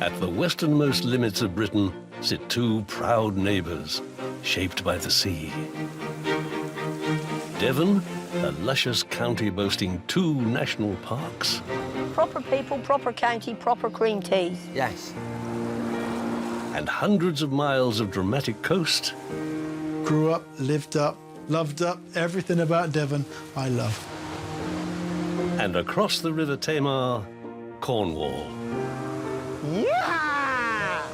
At the westernmost limits of Britain sit two proud neighbours, shaped by the sea. Devon, a luscious county boasting 2 national parks. Proper people, proper county, proper cream teas. Yes. And hundreds of miles of dramatic coast. Grew up, lived up, loved up, everything about Devon I love. And across the River Tamar, Cornwall. Yeah!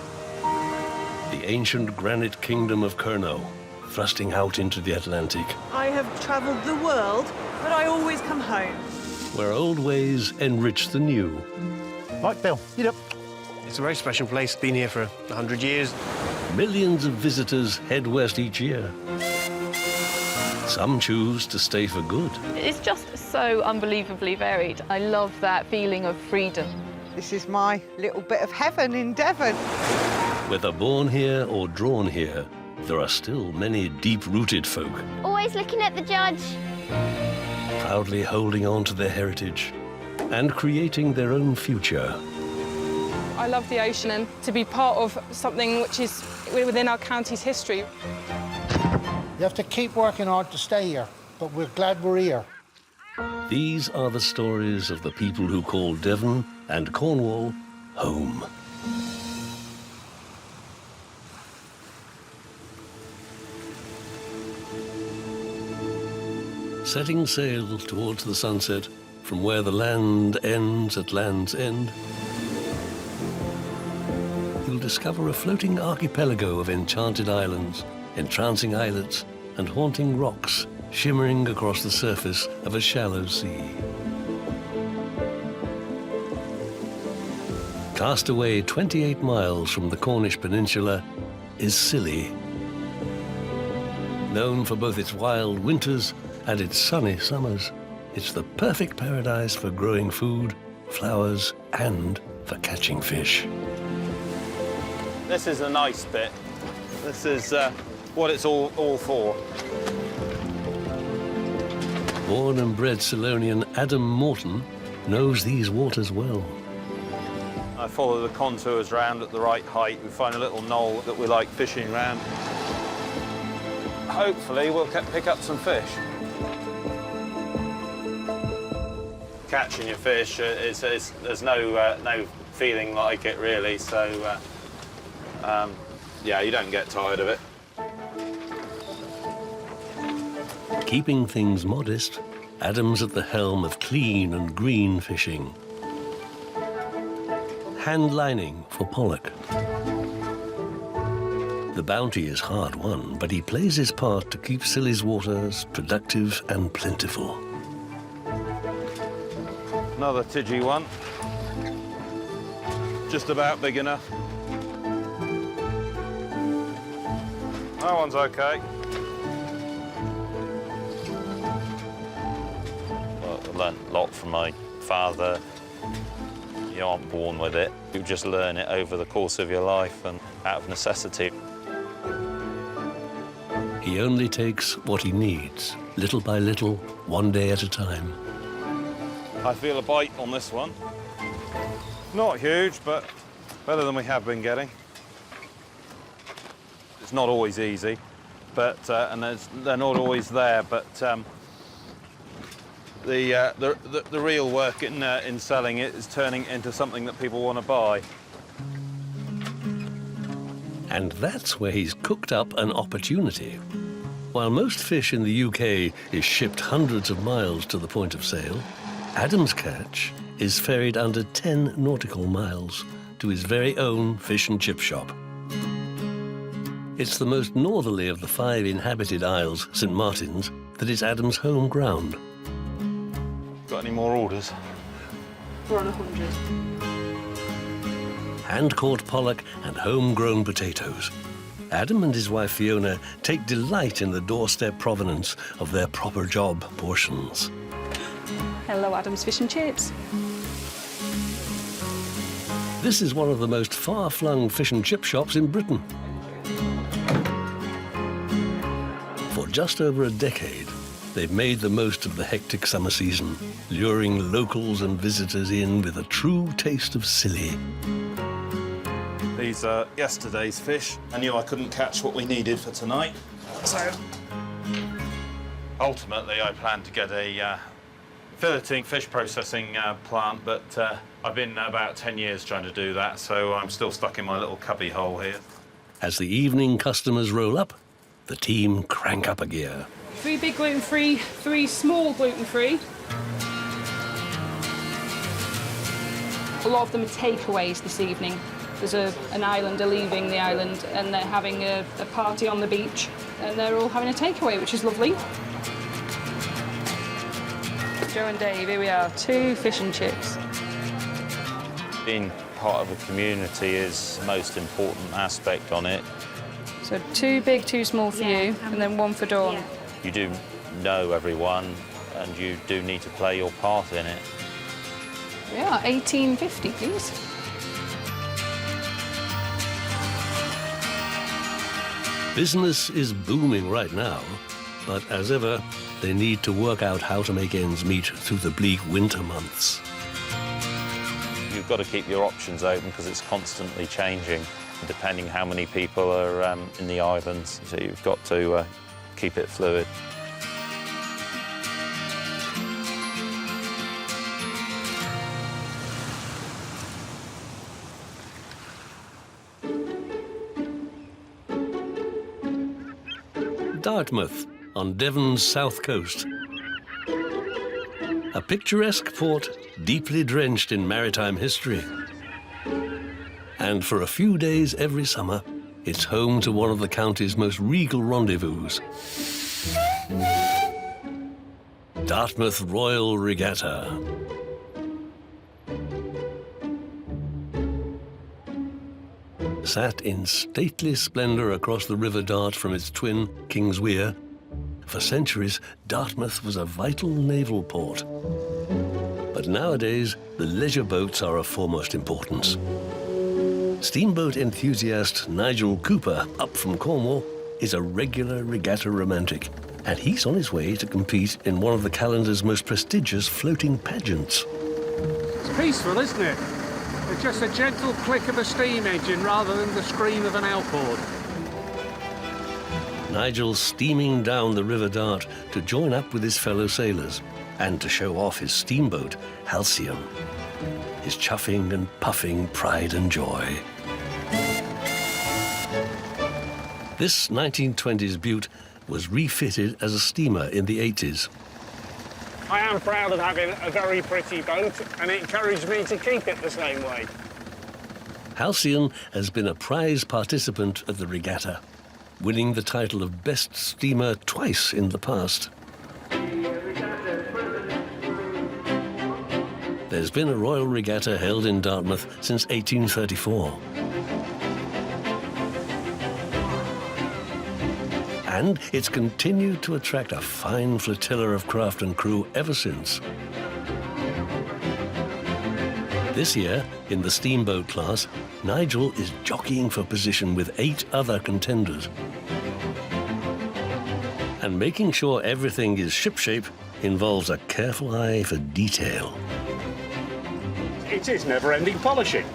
The ancient granite kingdom of Kurnow, thrusting out into the Atlantic. I have travelled the world, but I always come home. Where old ways enrich the new. Right, Bill, you up? It's a very special place, been here for 100 years. Millions of visitors head west each year. Some choose to stay for good. It's just so unbelievably varied. I love that feeling of freedom. This is my little bit of heaven in Devon. Whether born here or drawn here, there are still many deep-rooted folk. Always looking at the judge. Proudly holding on to their heritage and creating their own future. I love the ocean, and to be part of something which is within our county's history. You have to keep working hard to stay here, but we're glad we're here. These are the stories of the people who call Devon and Cornwall home. Setting sail towards the sunset from where the land ends at Land's End, you'll discover a floating archipelago of enchanted islands, entrancing islets, and haunting rocks shimmering across the surface of a shallow sea. Cast away 28 miles from the Cornish peninsula is Scilly. Known for both its wild winters and its sunny summers, it's the perfect paradise for growing food, flowers, and for catching fish. This is a nice bit. This is what it's all for. Born and bred Ceylonian Adam Morton knows these waters well. I follow the contours round at the right height. We find a little knoll that we like fishing around. Hopefully we'll pick up some fish. Catching your fish, there's no feeling like it really, so yeah, you don't get tired of it. Keeping things modest, Adam's at the helm of clean and green fishing. Hand lining for pollock. The bounty is hard won, but he plays his part to keep Scilly's waters productive and plentiful. Another tidgy one. Just about big enough. That one's okay. Well, I learnt a lot from my father. You aren't born with it. You just learn it over the course of your life and out of necessity. He only takes what he needs, little by little, one day at a time. I feel a bite on this one. Not huge, but better than we have been getting. It's not always easy, but and they're not always there. But the real work in selling it is turning it into something that people want to buy. And that's where he's cooked up an opportunity. While most fish in the UK is shipped hundreds of miles to the point of sale, Adam's catch is ferried under 10 nautical miles to his very own fish and chip shop. It's the most northerly of the 5 inhabited isles, St Martin's, that is Adam's home ground. Got any more orders? We're on 100. Hand-caught pollock and homegrown potatoes. Adam and his wife Fiona take delight in the doorstep provenance of their proper job portions. Hello, Adam's Fish and Chips. This is one of the most far-flung fish and chip shops in Britain. For just over a decade, they've made the most of the hectic summer season, luring locals and visitors in with a true taste of Scilly. These are yesterday's fish. I knew I couldn't catch what we needed for tonight. So, ultimately, I planned to get a filleting fish processing plant, but I've been about 10 years trying to do that, so I'm still stuck in my little cubby hole here. As the evening customers roll up, the team crank up a gear. 3 big gluten-free, 3 small gluten-free. A lot of them are takeaways this evening. There's an islander leaving the island and they're having a party on the beach and they're all having a takeaway, which is lovely. Joe and Dave, here we are, 2 fish and chips. Being part of a community is the most important aspect on it. So 2 big, 2 small for you, and then 1 for Dawn. You do know everyone, and you do need to play your part in it. Yeah, 18.50, please. Business is booming right now, but as ever, they need to work out how to make ends meet through the bleak winter months. You've got to keep your options open because it's constantly changing, depending how many people are in the islands. So you've got to keep it fluid. Dartmouth, on Devon's south coast. A picturesque port deeply drenched in maritime history. And for a few days every summer, it's home to one of the county's most regal rendezvous. Dartmouth Royal Regatta. Sat in stately splendor across the River Dart from its twin, King's Weir, for centuries, Dartmouth was a vital naval port. But nowadays, the leisure boats are of foremost importance. Steamboat enthusiast Nigel Cooper, up from Cornwall, is a regular regatta romantic, and he's on his way to compete in one of the calendar's most prestigious floating pageants. It's peaceful, isn't it? It's just a gentle click of a steam engine rather than the scream of an outboard. Nigel's steaming down the River Dart to join up with his fellow sailors and to show off his steamboat, Halcyon, his chuffing and puffing pride and joy. This 1920s beaut was refitted as a steamer in the 80s. I am proud of having a very pretty boat, and it encouraged me to keep it the same way. Halcyon has been a prize participant at the regatta, winning the title of Best Steamer twice in the past. There's been a royal regatta held in Dartmouth since 1834. And it's continued to attract a fine flotilla of craft and crew ever since. This year, in the steamboat class, Nigel is jockeying for position with 8 other contenders. And making sure everything is shipshape involves a careful eye for detail. It is never-ending polishing.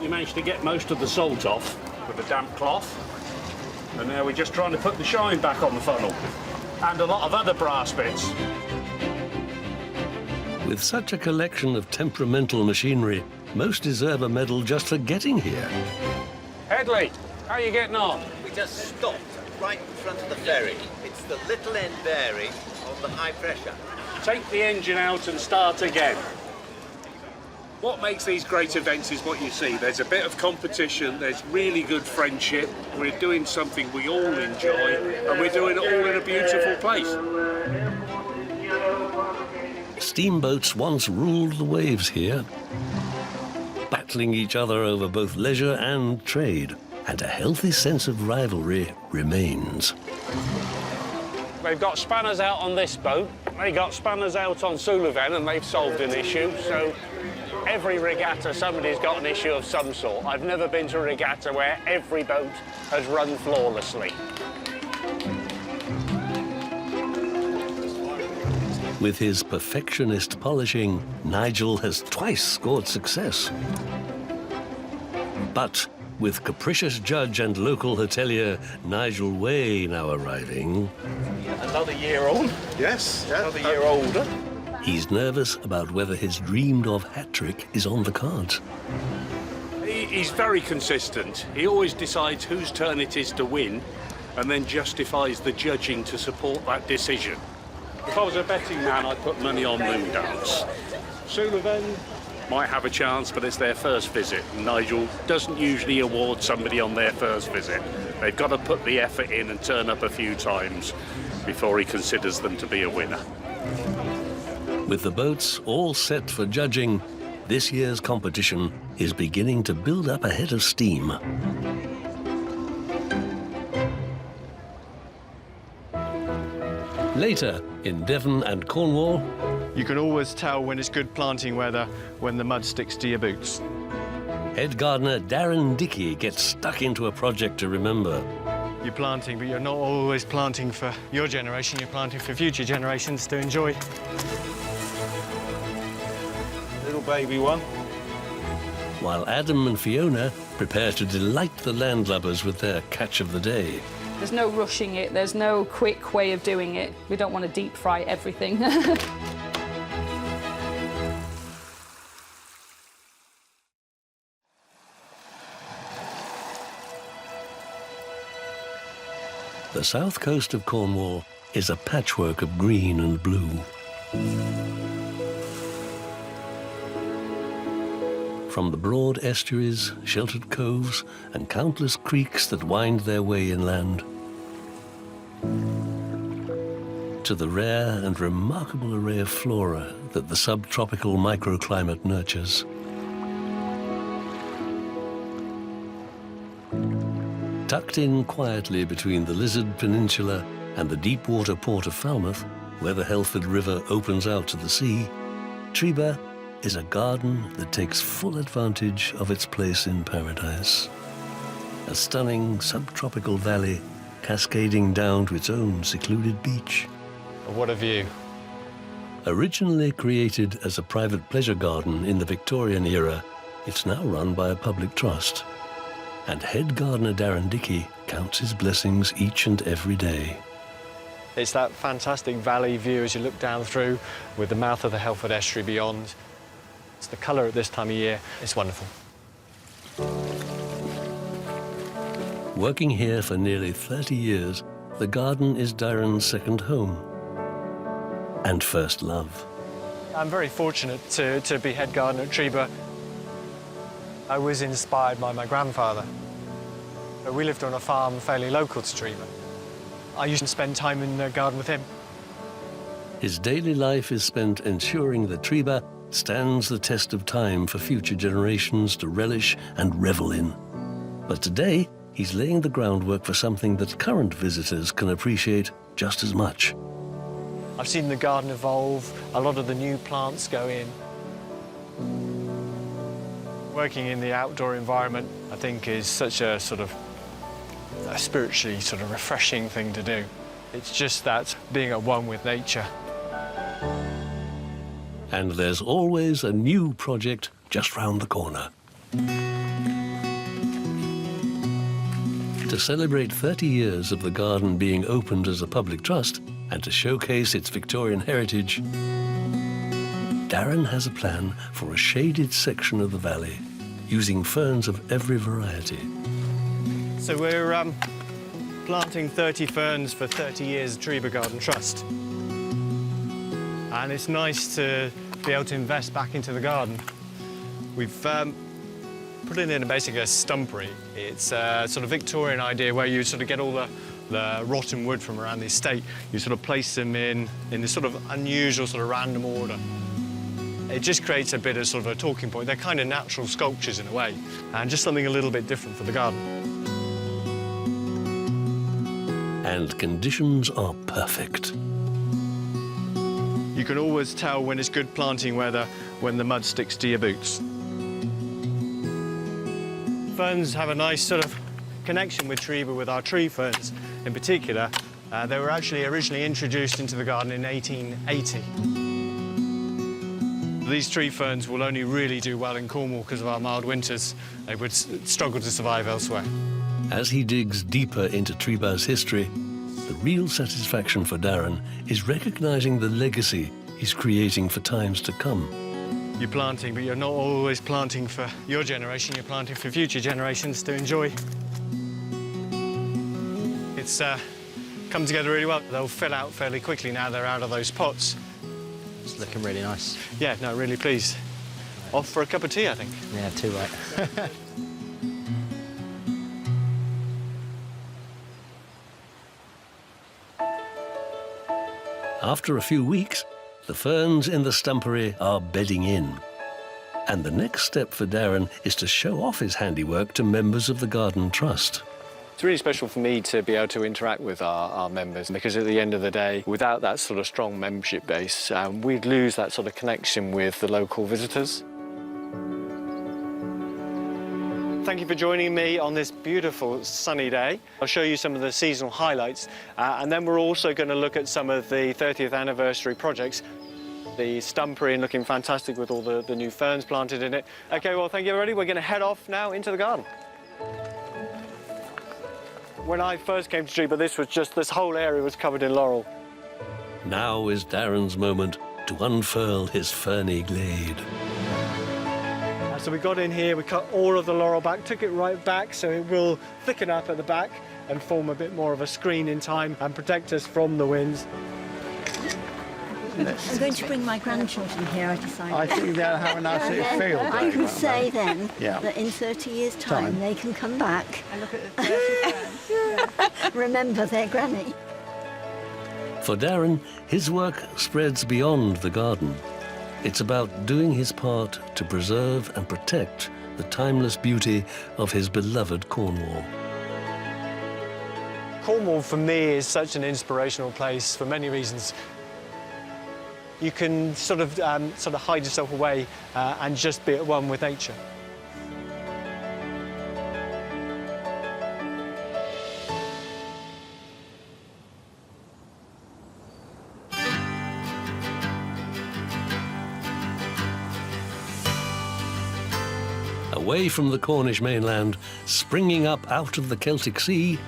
You managed to get most of the salt off with a damp cloth, and now we're just trying to put the shine back on the funnel, and a lot of other brass bits. With such a collection of temperamental machinery, most deserve a medal just for getting here. Headley, how are you getting on? We just stopped right in front of the ferry. It's the little end bearing on the high pressure. Take the engine out and start again. What makes these great events is what you see. There's a bit of competition, there's really good friendship, we're doing something we all enjoy, and we're doing it all in a beautiful place. Steamboats once ruled the waves here, battling each other over both leisure and trade, and a healthy sense of rivalry remains. They've got spanners out on this boat, they got spanners out on Sullivan, and they've solved an issue, so every regatta, somebody's got an issue of some sort. I've never been to a regatta where every boat has run flawlessly. With his perfectionist polishing, Nigel has twice scored success. But With capricious judge and local hotelier Nigel Way now arriving, Another year on. Yes, yeah. Another year older. he's nervous about whether his dreamed-of hat trick is on the cards. He's very consistent. He always decides whose turn it is to win and then justifies the judging to support that decision. If I was a betting man, I'd put money on Moondance. Sullivan might have a chance, but it's their first visit. Nigel doesn't usually award somebody on their first visit. They've got to put the effort in and turn up a few times before he considers them to be a winner. With the boats all set for judging, this year's competition is beginning to build up a head of steam. Later, in Devon and Cornwall, you can always tell when it's good planting weather when the mud sticks to your boots. head gardener Darren Dickey gets stuck into a project to remember. You're planting, but you're not always planting for your generation, you're planting for future generations to enjoy. Little baby one. While Adam and Fiona prepare to delight the landlubbers with their catch of the day. There's no rushing it, there's no quick way of doing it. We don't want to deep fry everything. The south coast of Cornwall is a patchwork of green and blue. From the broad estuaries, sheltered coves, and countless creeks that wind their way inland, to the rare and remarkable array of flora that the subtropical microclimate nurtures. Tucked in quietly between the Lizard Peninsula and the deep water port of Falmouth, where the Helford River opens out to the sea, Trebah is a garden that takes full advantage of its place in paradise. A stunning subtropical valley cascading down to its own secluded beach. What a view. Originally created as a private pleasure garden in the Victorian era, it's now run by a public trust. And head gardener Darren Dickey counts his blessings each and every day. It's that fantastic valley view as you look down through with the mouth of the Helford estuary beyond. It's the colour at this time of year. It's wonderful. Working here for nearly 30 years, the garden is Darren's second home and first love. I'm very fortunate to be head gardener at Trebah. I was inspired by my grandfather. We lived on a farm fairly local to Trebah. I used to spend time in the garden with him. His daily life is spent ensuring that Trebah stands the test of time for future generations to relish and revel in. But today, he's laying the groundwork for something that current visitors can appreciate just as much. I've seen the garden evolve. A lot of the new plants go in. Working in the outdoor environment, I think, is such a sort of a spiritually sort of refreshing thing to do. It's just that being at one with nature. And there's always a new project just round the corner. To celebrate 30 years of the garden being opened as a public trust and to showcase its Victorian heritage, Darren has a plan for a shaded section of the valley using ferns of every variety. So we're planting 30 ferns for 30 years Trebah Garden Trust. And it's nice to be able to invest back into the garden. We've put it in basically a stumpery. It's a sort of Victorian idea where you sort of get all the rotten wood from around the estate. You sort of place them in this sort of unusual sort of random order. It just creates a bit of sort of a talking point. They're kind of natural sculptures in a way, and just something a little bit different for the garden. And conditions are perfect. You can always tell when it's good planting weather when the mud sticks to your boots. Ferns have a nice sort of connection with Trebah, with our tree ferns in particular. They were actually originally introduced into the garden in 1880. These tree ferns will only really do well in Cornwall because of our mild winters. They would struggle to survive elsewhere. As he digs deeper into Trebah's history, the real satisfaction for Darren is recognising the legacy he's creating for times to come. You're planting, but you're not always planting for your generation, you're planting for future generations to enjoy. It's come together really well. They'll fill out fairly quickly now they're out of those pots. It's looking really nice. Yeah, no, really pleased. Off for a cup of tea, I think. Yeah, too right. After a few weeks, the ferns in the stumpery are bedding in. And the next step for Darren is to show off his handiwork to members of the Garden Trust. It's really special for me to be able to interact with our members, because at the end of the day, without that sort of strong membership base, we'd lose that sort of connection with the local visitors. Thank you for joining me on this beautiful sunny day. I'll show you some of the seasonal highlights, and then we're also going to look at some of the 30th anniversary projects. The stumpery looking fantastic with all the new ferns planted in it. OK, well, thank you, everybody. We're going to head off now into the garden. When I first came to Trebah, this whole area was covered in laurel. Now is Darren's moment to unfurl his ferny glade. So we got in here, we cut all of the laurel back, took it right back so it will thicken up at the back and form a bit more of a screen in time and protect us from the winds. I'm going to bring my grandchildren here, I decided. I think they'll have a nice little field. I can say then Yeah. that in 30 years' time they can come back And look at the 30 ferns. remember their granny. For Darren, his work spreads beyond the garden. It's about doing his part to preserve and protect the timeless beauty of his beloved Cornwall. Cornwall, for me, is such an inspirational place for many reasons. You can sort of hide yourself away and just be at one with nature. Away from the Cornish mainland, springing up out of the Celtic Sea,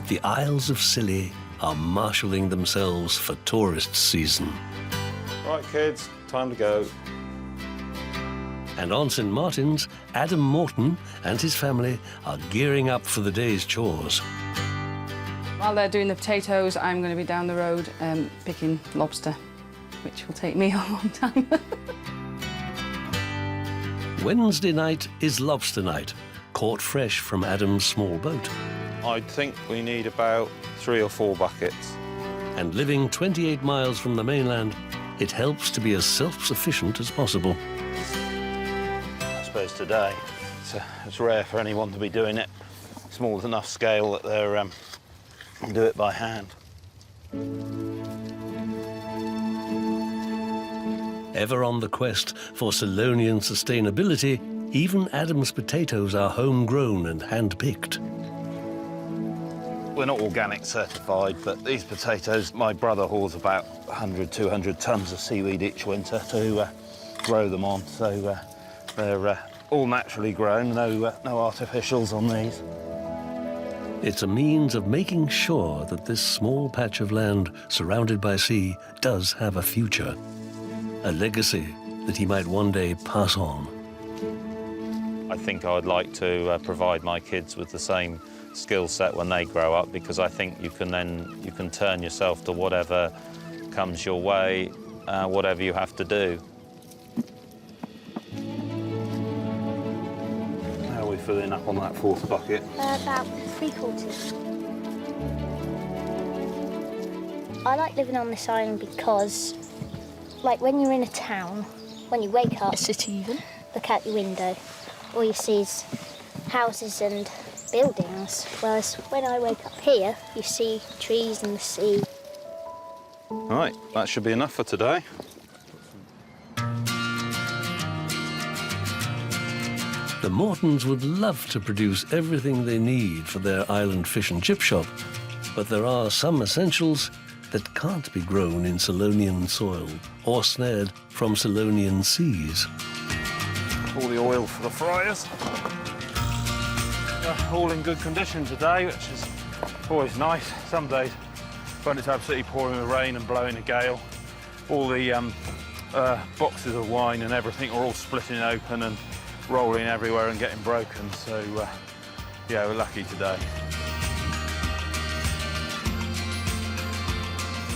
the Isles of Scilly are marshalling themselves for tourist season. Right, kids, time to go. And on St Martin's, Adam Morton and his family are gearing up for the day's chores. While they're doing the potatoes, I'm going to be down the road picking lobster, which will take me a long time. Wednesday night is lobster night, caught fresh from Adam's small boat. I think we need about 3 or 4 buckets. And living 28 miles from the mainland, it helps to be as self-sufficient as possible. I suppose today it's rare for anyone to be doing it small enough scale that they're do it by hand. Ever on the quest for Selonian sustainability, even Adam's potatoes are homegrown and hand-picked. We're not organic certified, but these potatoes, my brother hauls about 100, 200 tonnes of seaweed each winter to grow them on. So they're all naturally grown, no artificials on these. It's a means of making sure that this small patch of land surrounded by sea does have a future, a legacy that he might one day pass on. I think I'd like to provide my kids with the same skill set when they grow up, because I think you can turn yourself to whatever comes your way, whatever you have to do. How are we filling up on that 4th bucket? About 3/4. I like living on this island because, like, when you're in a town, when you wake up, A city even. look out your window, all you see is houses and buildings, whereas when I wake up here, you see trees and the sea. Right, that should be enough for today. The Mortons would love to produce everything they need for their island fish and chip shop, but there are some essentials that can't be grown in Selonian soil. or snared from Cylonian seas. All the oil for the fryers. All in good condition today, which is always nice. Some days when it's absolutely pouring with rain and blowing a gale, all the boxes of wine and everything are all splitting open and rolling everywhere and getting broken. So, yeah, we're lucky today.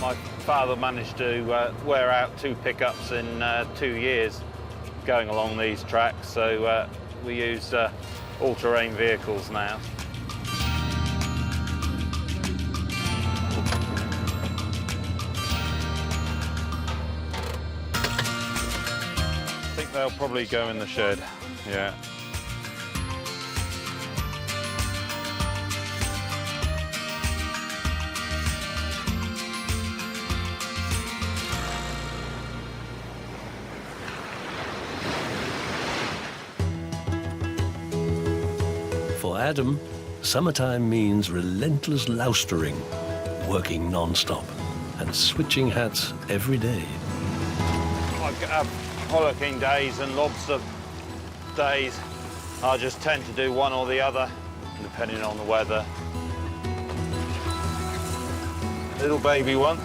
My father managed to wear out 2 pickups in 2 years going along these tracks, so we use all-terrain vehicles now. I think they'll probably go in the shed, yeah. For Adam, summertime means relentless loustering, working non-stop, and switching hats every day. I have hollocking days and lobster days. I just tend to do one or the other, depending on the weather. Little baby one.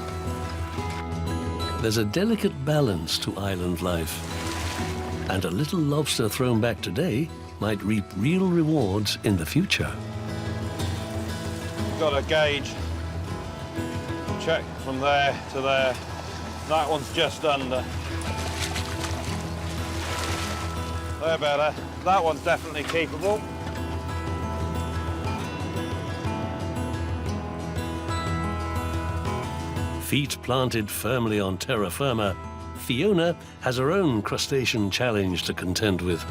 There's a delicate balance to island life, and a little lobster thrown back today might reap real rewards in the future. Got a gauge. Check from there to there. That one's just under. They're better. That one's definitely keepable. Feet planted firmly on terra firma, Fiona has her own crustacean challenge to contend with.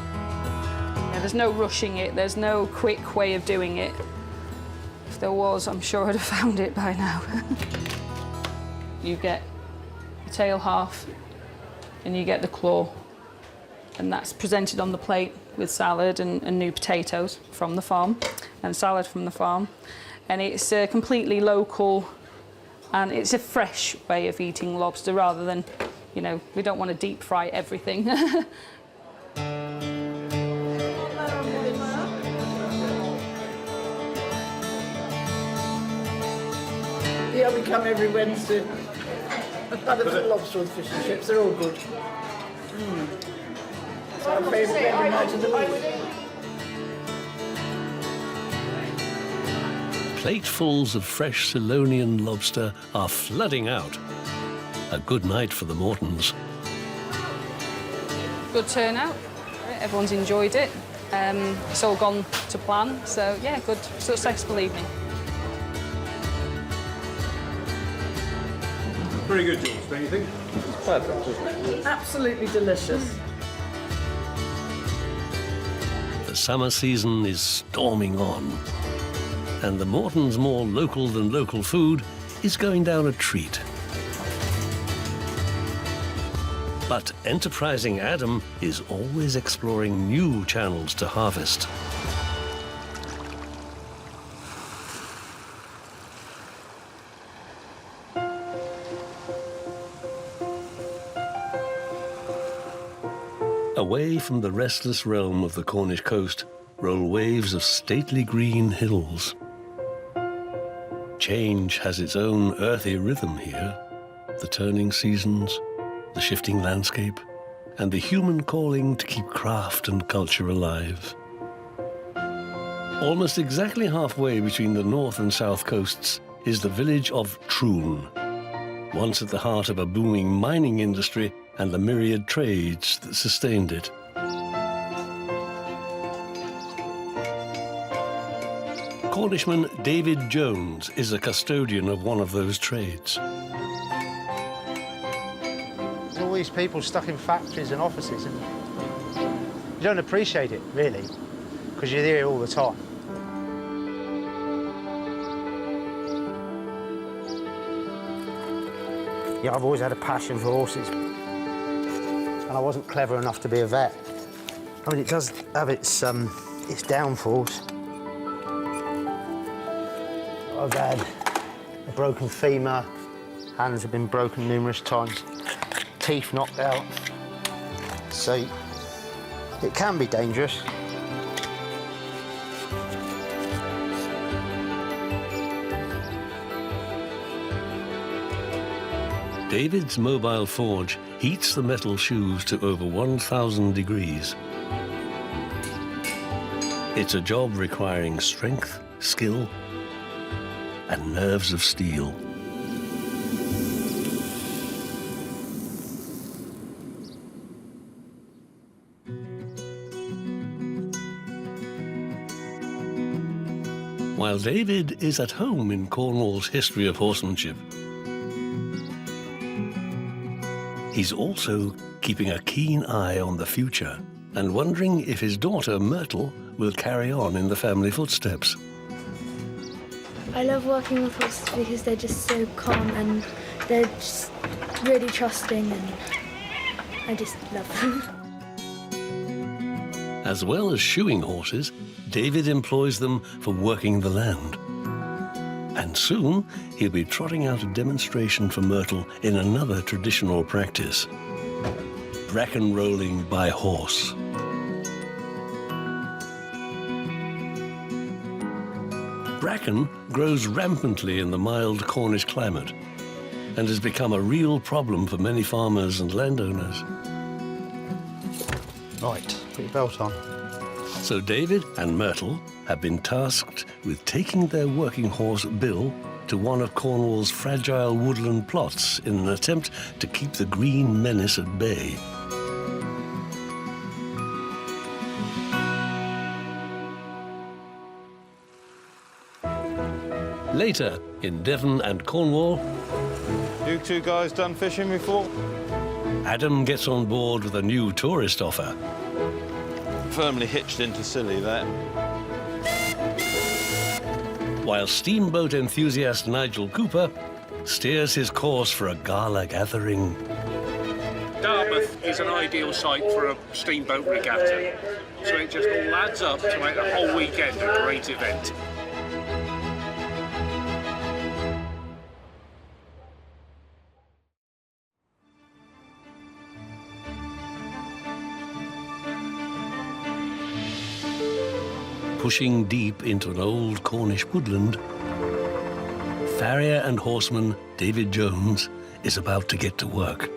There's no rushing it, there's no quick way of doing it. If there was, I'm sure I'd have found it by now. You get the tail half and you get the claw. And that's presented on the plate with salad and new potatoes from the farm and salad from the farm. And it's completely local and it's a fresh way of eating lobster rather than, you know, we don't want to deep fry everything. Yeah, we come every Wednesday. I've had a little lobster with fish and chips, they're all good. It's our favourite every night of the week. Platefuls of fresh Cylonian lobster are flooding out. A good night for the Mortons. Good turnout, everyone's enjoyed it. It's all gone to plan, so yeah, good, successful evening. Pretty good, George, don't you think? It's perfect, isn't it? Absolutely delicious. The summer season is storming on, and the Mortons' more local than local food is going down a treat. But enterprising Adam is always exploring new channels to harvest. Away from the restless realm of the Cornish coast roll waves of stately green hills. Change has its own earthy rhythm here. The turning seasons, the shifting landscape, and the human calling to keep craft and culture alive. Almost exactly halfway between the north and south coasts is the village of Troon, once at the heart of a booming mining industry and the myriad trades that sustained it. Cornishman David Jones is a custodian of one of those trades. There's all these people stuck in factories and offices, and you don't appreciate it, really, because you're there all the time. Yeah, I've always had a passion for horses, and I wasn't clever enough to be a vet. I mean, it does have its downfalls. I've had a broken femur, hands have been broken numerous times. teeth knocked out. So it can be dangerous. David's mobile forge heats the metal shoes to over 1,000 degrees. It's a job requiring strength, skill, and nerves of steel. While David is at home in Cornwall's history of horsemanship, he's also keeping a keen eye on the future and wondering if his daughter, Myrtle, will carry on in the family footsteps. I love working with horses because they're just so calm and they're just really trusting, and I just love them. As well as shoeing horses, David employs them for working the land. And soon, he'll be trotting out a demonstration for Myrtle in another traditional practice: bracken rolling by horse. Bracken grows rampantly in the mild Cornish climate and has become a real problem for many farmers and landowners. Right, put your belt on. So David and Myrtle have been tasked with taking their working horse, Bill, to one of Cornwall's fragile woodland plots in an attempt to keep the green menace at bay. Later, in Devon and Cornwall, You two guys done fishing before? Adam gets on board with a new tourist offer. Firmly hitched into Scilly there. While steamboat enthusiast Nigel Cooper steers his course for a gala gathering. Dartmouth is an ideal site for a steamboat regatta, so it just all adds up to make the whole weekend a great event. Pushing deep into an old Cornish woodland, farrier and horseman David Jones is about to get to work.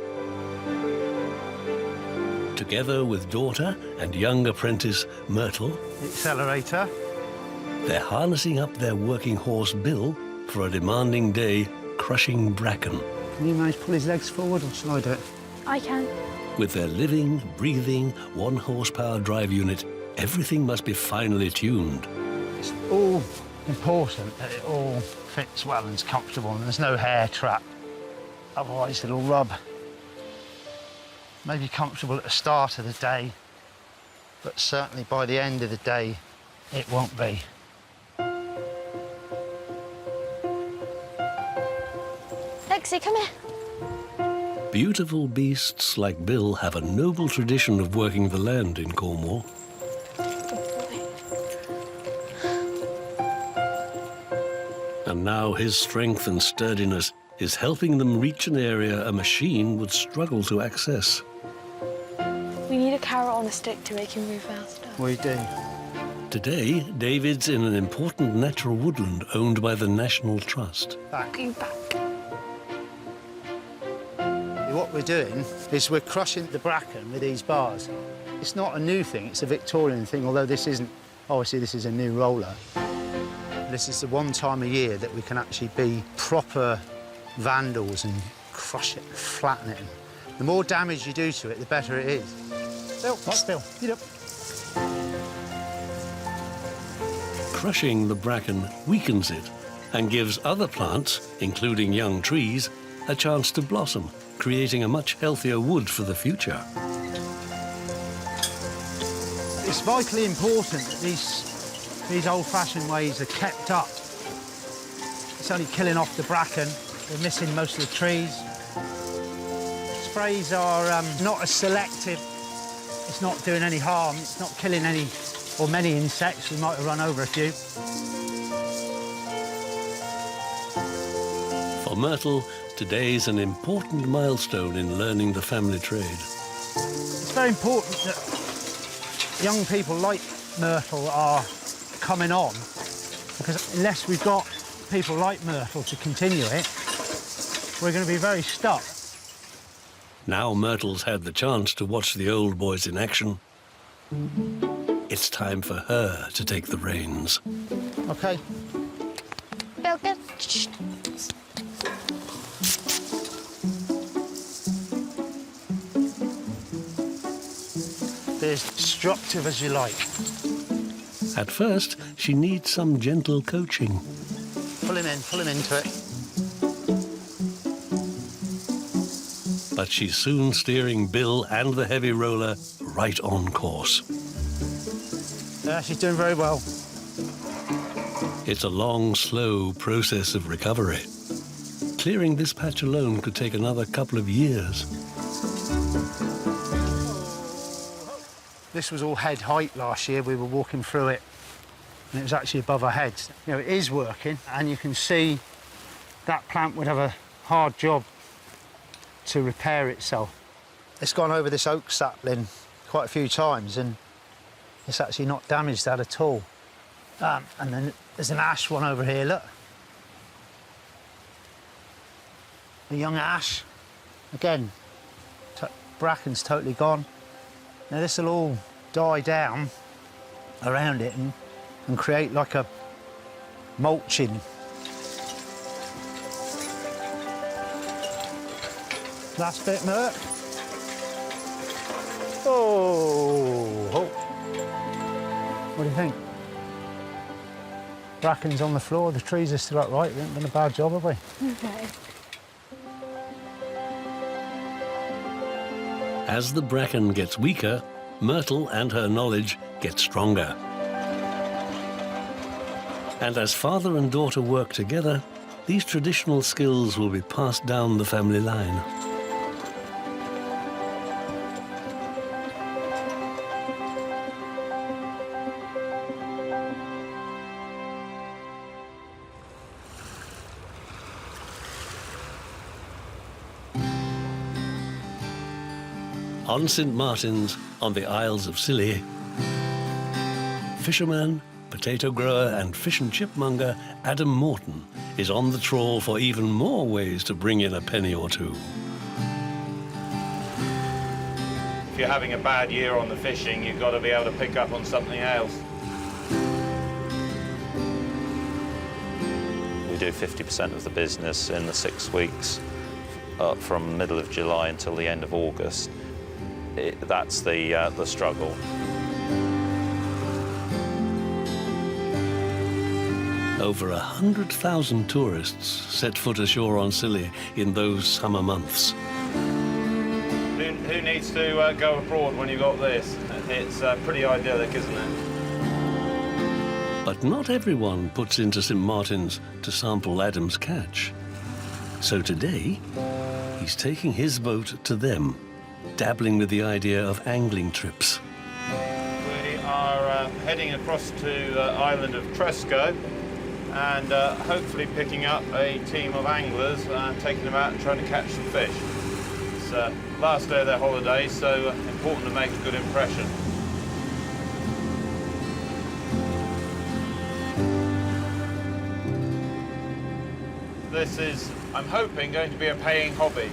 Together with daughter and young apprentice Myrtle, Accelerator. they're harnessing up their working horse Bill for a demanding day crushing bracken. Can you manage to pull his legs forward, or shall I do it? I can. With their living, breathing, 1 horsepower drive unit, everything must be finely tuned. It's all important that it all fits well and is comfortable and there's no hair trap. Otherwise it'll rub. Maybe comfortable at the start of the day, but certainly by the end of the day, it won't be. Lexi, come here. Beautiful beasts like Bill have a noble tradition of working the land in Cornwall. And now his strength and sturdiness is helping them reach an area a machine would struggle to access. We need a carrot on a stick to make him move faster. We do. Today, David's in an important natural woodland owned by the National Trust. Back. Back. What we're doing is we're crushing the bracken with these bars. It's not a new thing, it's a Victorian thing, although this isn't, obviously this is a new roller. This is the one time a year that we can actually be proper vandals and crush it and flatten it. The more damage you do to it, the better it is. Bill, right, Bill, get up. Crushing the bracken weakens it and gives other plants, including young trees, a chance to blossom, creating a much healthier wood for the future. It's vitally important that these old-fashioned ways are kept up. It's only killing off the bracken. We're missing most of the trees. Sprays are not as selective. It's not doing any harm. It's not killing any or many insects. We might have run over a few. For Myrtle, Today's an important milestone in learning the family trade. It's very important that young people like Myrtle are coming on, because unless we've got people like Myrtle to continue it, we're going to be very stuck. Now Myrtle's had the chance to watch the old boys in action, it's time for her to take the reins. OK. Bill, go. Be as destructive as you like. At first, she needs some gentle coaching. Pull him into it. But she's soon steering Bill and the heavy roller right on course. Yeah, she's doing very well. It's a long, slow process of recovery. Clearing this patch alone could take another couple of years. This was all head height last year. We were walking through it, and it was actually above our heads. You know, it is working, and you can see that plant would have a hard job to repair itself. It's gone over this oak sapling quite a few times, and it's actually not damaged that at all. And then there's an ash one over here, look. A young ash. Again, bracken's totally gone. Now this will all die down around it and create like a mulching. Last bit, Mert. Oh. What do you think? Bracken's on the floor, the trees are still upright. We haven't done a bad job, have we? Okay. As the bracken gets weaker, Myrtle and her knowledge get stronger. And as father and daughter work together, these traditional skills will be passed down the family line. On St. Martin's, on the Isles of Scilly, fisherman, potato grower and fish and chip monger Adam Morton is on the trawl for even more ways to bring in a penny or two. If you're having a bad year on the fishing, you've got to be able to pick up on something else. We do 50% of the business in the 6 weeks from the middle of July until the end of August. That's the struggle. Over 100,000 tourists set foot ashore on Scilly in those summer months. Who needs to go abroad when you've got this? It's pretty idyllic, isn't it? But not everyone puts into St. Martin's to sample Adam's catch. So today, he's taking his boat to them, dabbling with the idea of angling trips. We are heading across to the island of Tresco and hopefully picking up a team of anglers and taking them out and trying to catch some fish. It's last day of their holiday, so important to make a good impression. This is, I'm hoping, going to be a paying hobby.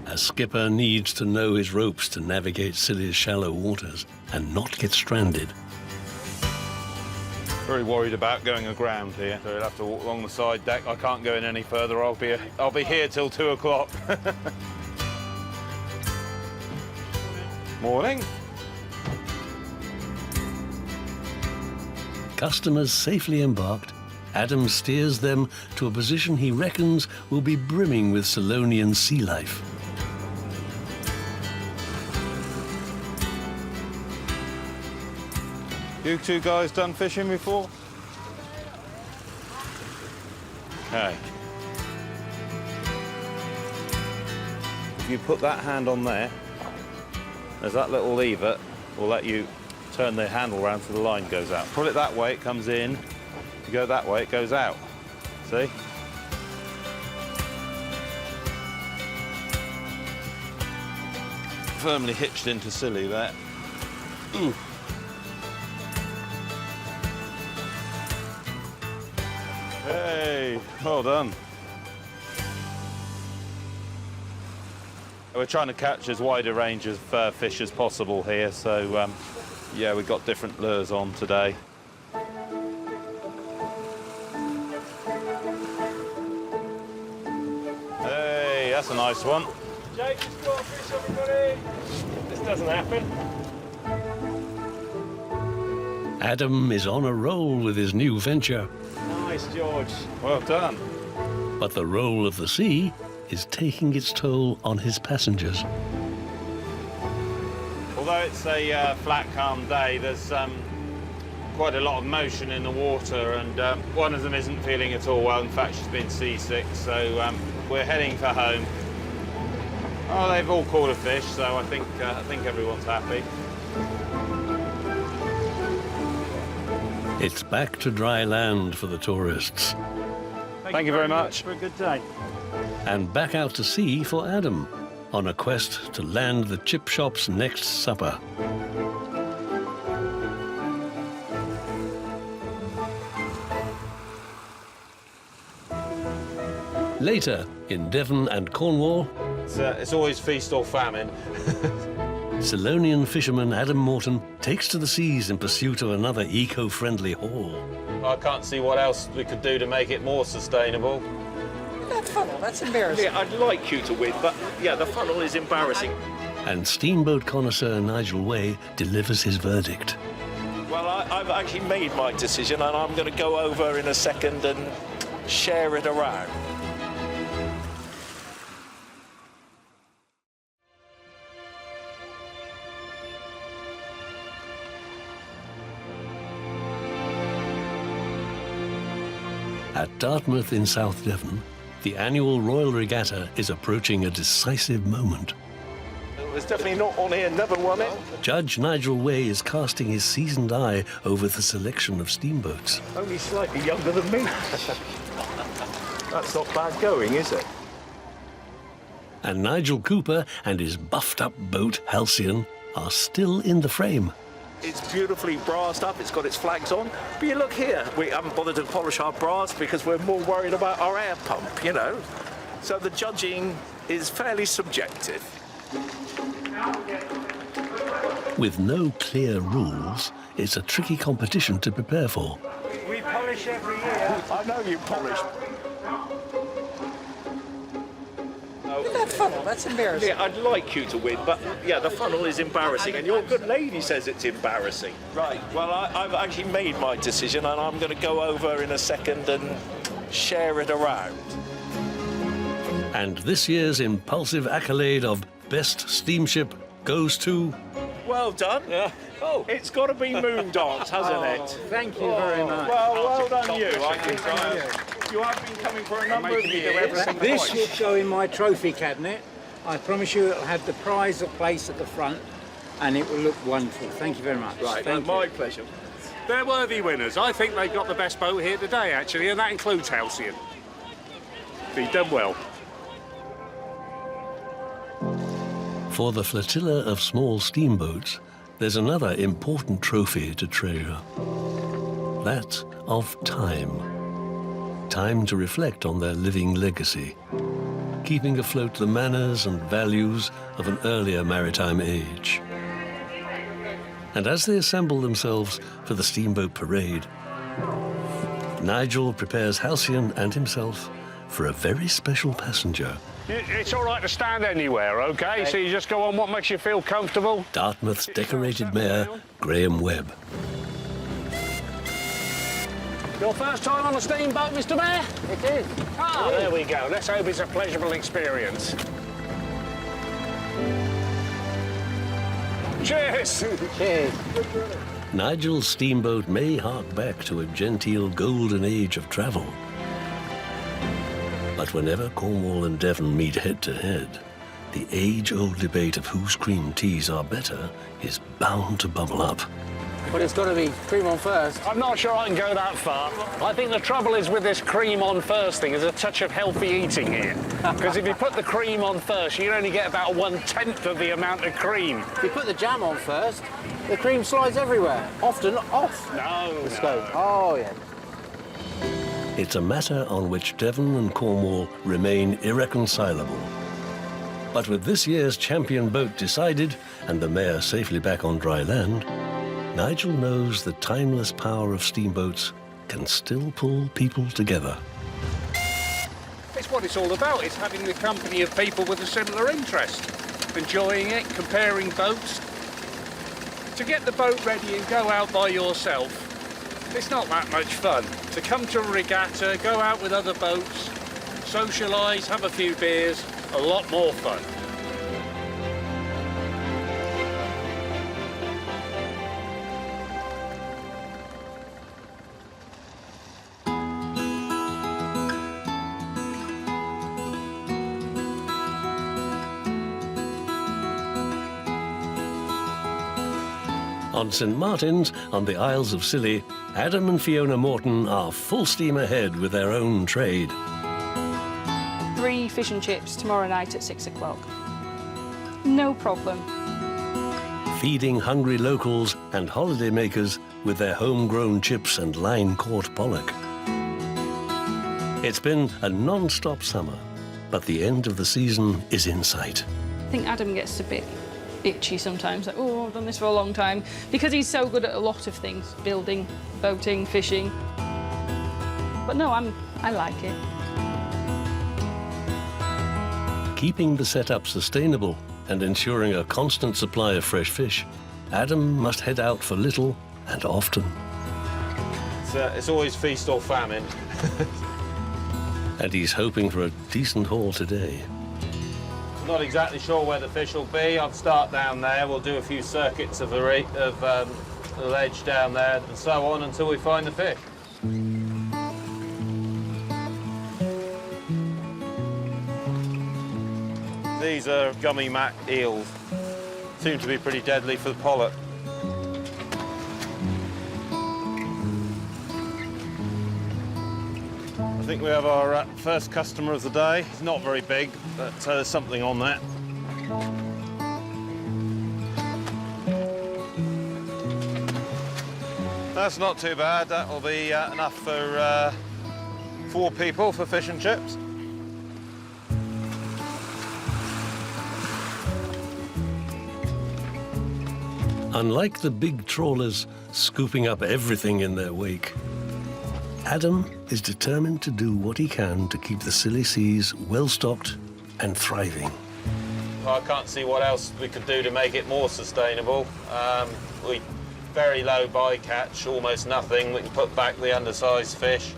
A skipper needs to know his ropes to navigate Scilly's shallow waters and not get stranded. Very worried about going aground here, so we'll have to walk along the side deck. I can't go in any further. I'll be here till 2 o'clock. Morning. Customers safely embarked, Adam steers them to a position he reckons will be brimming with Solonian sea life. You two guys done fishing before? Okay. If you put that hand on there, there's that little lever will let you turn the handle around so the line goes out. Pull it that way, it comes in. You go that way, it goes out. See? firmly hitched into Silly there. Hey, well done. We're trying to catch as wide a range of fish as possible here, so yeah, we've got different lures on today. Hey, that's a nice one. Jake, just go on fish, everybody. This doesn't happen. Adam is on a roll with his new venture. Nice, George. Well done. But the roll of the sea is taking its toll on his passengers. Although it's a flat, calm day, there's quite a lot of motion in the water, and one of them isn't feeling at all well. In fact, she's been seasick, so we're heading for home. Oh, they've all caught a fish, so I think everyone's happy. It's back to dry land for the tourists. Thank you very much. For a good day. And back out to sea for Adam, on a quest to land the chip shop's next supper. Later, in Devon and Cornwall, It's always feast or famine. Ceylonian fisherman Adam Morton takes to the seas in pursuit of another eco-friendly haul. I can't see what else we could do to make it more sustainable. That funnel, that's embarrassing. Yeah, I'd like you to win, but yeah, the funnel is embarrassing. And steamboat connoisseur Nigel Way delivers his verdict. Well, I've actually made my decision, and I'm going to go over in a second and share it around. At Dartmouth in South Devon, the annual Royal Regatta is approaching a decisive moment. It was definitely not on here, never won it. Judge Nigel Way is casting his seasoned eye over the selection of steamboats. Only slightly younger than me. That's not bad going, is it? And Nigel Cooper and his buffed-up boat, Halcyon, are still in the frame. It's beautifully brassed up, it's got its flags on. But you look here, we haven't bothered to polish our brass because we're more worried about our air pump, you know. So the judging is fairly subjective. With no clear rules, it's a tricky competition to prepare for. We polish every year. I know you polish. That funnel, that's embarrassing. Yeah, I'd like you to win, but yeah, the funnel is embarrassing, and your good lady says it's embarrassing. Right, well, I've actually made my decision, and I'm going to go over in a second and share it around. And this year's impulsive accolade of Best Steamship goes to... Well done. Yeah. Oh, it's got to be Moon Dance, hasn't it? Thank you very much. Well done you. You have been coming for a number of years. This will go in my trophy cabinet. I promise you it'll have the prize place at the front and it will look wonderful. Thank you very much. Right, Thank my you. pleasure. They're worthy winners. I think they've got the best boat here today, actually, and that includes Halcyon. You've done well. For the flotilla of small steamboats, there's another important trophy to treasure. That of time. Time to reflect on their living legacy, keeping afloat the manners and values of an earlier maritime age. And as they assemble themselves for the steamboat parade, Nigel prepares Halcyon and himself for a very special passenger. It's all right to stand anywhere, OK? So you just go on what makes you feel comfortable. Dartmouth's decorated mayor, Graham Webb. Your first time on a steamboat, Mr. Mayor? It is. Ah, there we go. Let's hope it's a pleasurable experience. Cheers! Cheers. Nigel's steamboat may hark back to a genteel golden age of travel. But whenever Cornwall and Devon meet head-to-head, the age-old debate of whose cream teas are better is bound to bubble up. But it's got to be cream on first. I'm not sure I can go that far. I think the trouble is with this cream on first thing is a touch of healthy eating here. Because if you put the cream on first, you only get about 1/10 of the amount of cream. If you put the jam on first, the cream slides everywhere, often off the stove. Oh, yeah. It's a matter on which Devon and Cornwall remain irreconcilable. But with this year's champion boat decided and the mayor safely back on dry land, Nigel knows the timeless power of steamboats can still pull people together. It's what it's all about. It's having the company of people with a similar interest, enjoying it, comparing boats. To get the boat ready and go out by yourself, it's not that much fun. To come to a regatta, go out with other boats, socialise, have a few beers, a lot more fun. On St Martin's, on the Isles of Scilly, Adam and Fiona Morton are full steam ahead with their own trade. 3 fish and chips tomorrow night at 6 o'clock. No problem. Feeding hungry locals and holidaymakers with their homegrown chips and line-caught pollock. It's been a non-stop summer, but the end of the season is in sight. I think Adam gets a bit itchy sometimes, like, oh, I've done this for a long time, because he's so good at a lot of things, building, boating, fishing. But no, I like it. Keeping the setup sustainable and ensuring a constant supply of fresh fish, Adam must head out for little and often. It's always feast or famine. And he's hoping for a decent haul today. I'm not exactly sure where the fish will be. I'll start down there. We'll do a few circuits of the ledge down there and so on until we find the fish. These are gummy mac eels. Seem to be pretty deadly for the pollock. I think we have our first customer of the day. It's not very big, but there's something on that. That's not too bad. That'll be enough for 4 people for fish and chips. Unlike the big trawlers scooping up everything in their wake, Adam is determined to do what he can to keep the Scilly seas well-stocked and thriving. I can't see what else we could do to make it more sustainable. We very low bycatch, almost nothing. We can put back the undersized fish.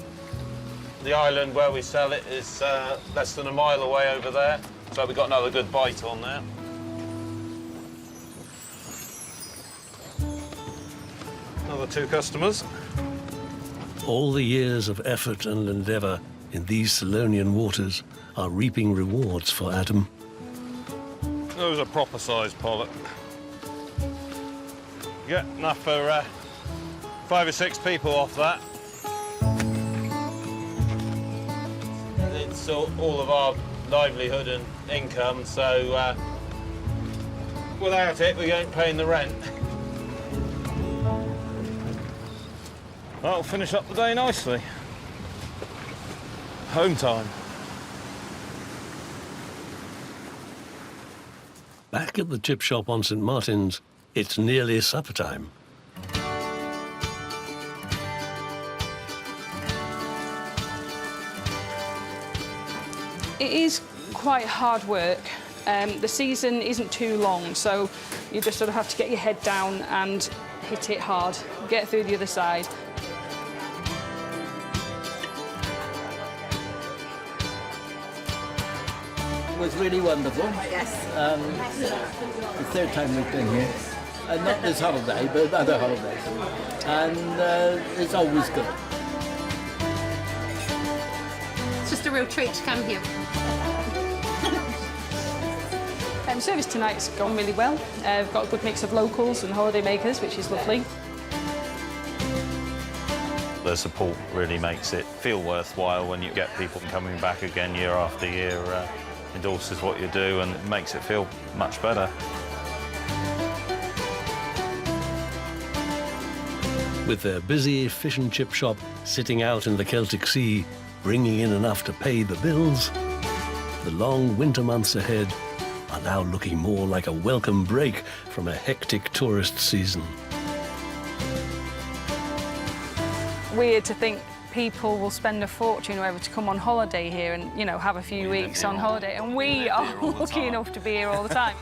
The island where we sell it is less than a mile away over there, so we've got another good bite on there. Another 2 customers. All the years of effort and endeavour in these Selonian waters are reaping rewards for Adam. That was a proper-sized pollock. Get enough for 5 or 6 people off that. It's all of our livelihood and income, so without it, we ain't paying the rent. That'll finish up the day nicely. Home time. Back at the chip shop on St Martin's, it's nearly supper time. It is quite hard work. The season isn't too long, so you just sort of have to get your head down and hit it hard, get through the other side. It was really wonderful. Yes. The 3rd time we've been here. Not this holiday, but other holidays. And it's always good. It's just a real treat to come here. Service tonight's gone really well. We've got a good mix of locals and holidaymakers, which is lovely. The support really makes it feel worthwhile when you get people coming back again year after year. Endorses what you do and it makes it feel much better. With their busy fish and chip shop sitting out in the Celtic Sea, bringing in enough to pay the bills, the long winter months ahead are now looking more like a welcome break from a hectic tourist season. Weird to think people will spend a fortune or whatever to come on holiday here and, you know, have a few weeks on holiday, and we are lucky enough to be here all the time.